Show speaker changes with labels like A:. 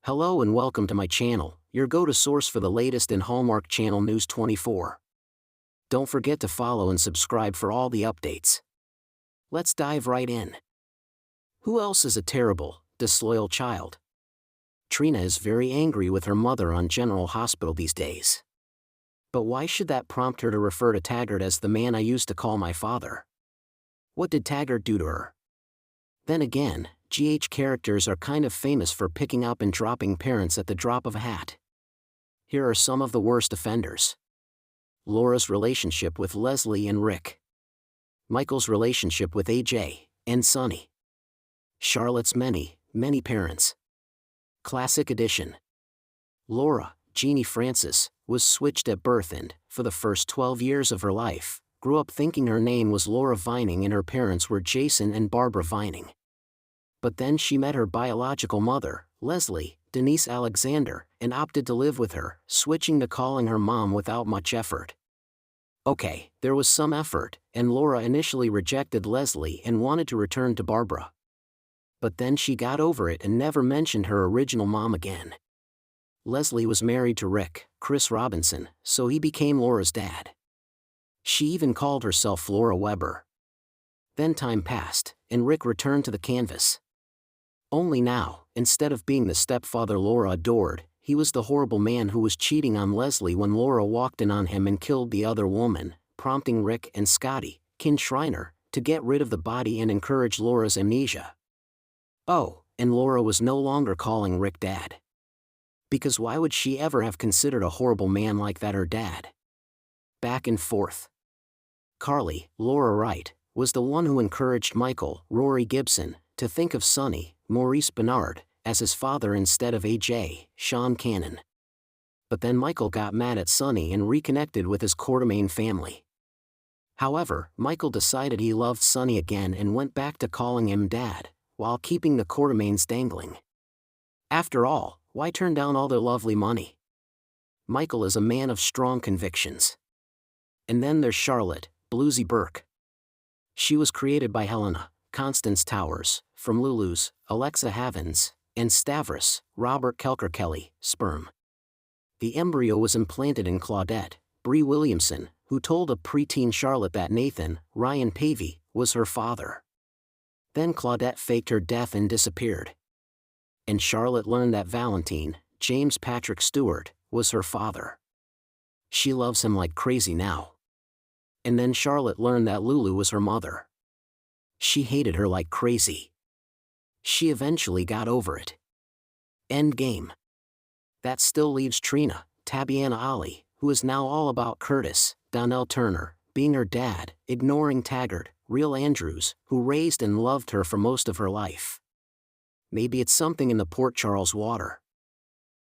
A: Hello and welcome to my channel, your go-to source for the latest in Hallmark Channel News 24. Don't forget to follow and subscribe for all the updates. Let's dive right in. Who else is a terrible, disloyal child? Trina is very angry with her mother on General Hospital these days. But why should that prompt her to refer to Taggart as the man I used to call my father? What did Taggart do to her? Then again, GH characters are kind of famous for picking up and dropping parents at the drop of a hat. Here are some of the worst offenders. Laura's relationship with Leslie and Rick. Michael's relationship with AJ and Sonny. Charlotte's many parents. Classic edition. Laura, Jeannie Francis, was switched at birth and, for the first 12 years of her life, grew up thinking her name was Laura Vining and her parents were Jason and Barbara Vining. But then she met her biological mother, Leslie, Denise Alexander, and opted to live with her, switching to calling her mom without much effort. Okay, there was some effort, and Laura initially rejected Leslie and wanted to return to Barbara. But then she got over it and never mentioned her original mom again. Leslie was married to Rick, Chris Robinson, so he became Laura's dad. She even called herself Laura Weber. Then time passed, and Rick returned to the canvas. Only now, instead of being the stepfather Laura adored, he was the horrible man who was cheating on Leslie when Laura walked in on him and killed the other woman, prompting Rick and Scotty, Kin Shriner, to get rid of the body and encourage Laura's amnesia. Oh, and Laura was no longer calling Rick dad. Because why would she ever have considered a horrible man like that her dad? Back and forth. Carly, Laura Wright, was the one who encouraged Michael, Rory Gibson, to think of Sonny, Maurice Bernard, as his father instead of AJ, Sean Cannon. But then Michael got mad at Sonny and reconnected with his Quartermaine family. However, Michael decided he loved Sonny again and went back to calling him dad, while keeping the Quartermaines dangling. After all, why turn down all their lovely money? Michael is a man of strong convictions. And then there's Charlotte, Bluesy Burke. She was created by Helena, Constance Towers, from Lulu's, Alexa Havens, and Stavros, Robert Kelker Kelly, sperm. The embryo was implanted in Claudette, Bree Williamson, who told a preteen Charlotte that Nathan, Ryan Pavey, was her father. Then Claudette faked her death and disappeared. And Charlotte learned that Valentine, James Patrick Stewart, was her father. She loves him like crazy now. And then Charlotte learned that Lulu was her mother. She hated her like crazy. She eventually got over it. End game. That still leaves Trina, Tabiana Ali, who is now all about Curtis, Donnell Turner, being her dad, ignoring Taggart, Real Andrews, who raised and loved her for most of her life. Maybe it's something in the Port Charles water.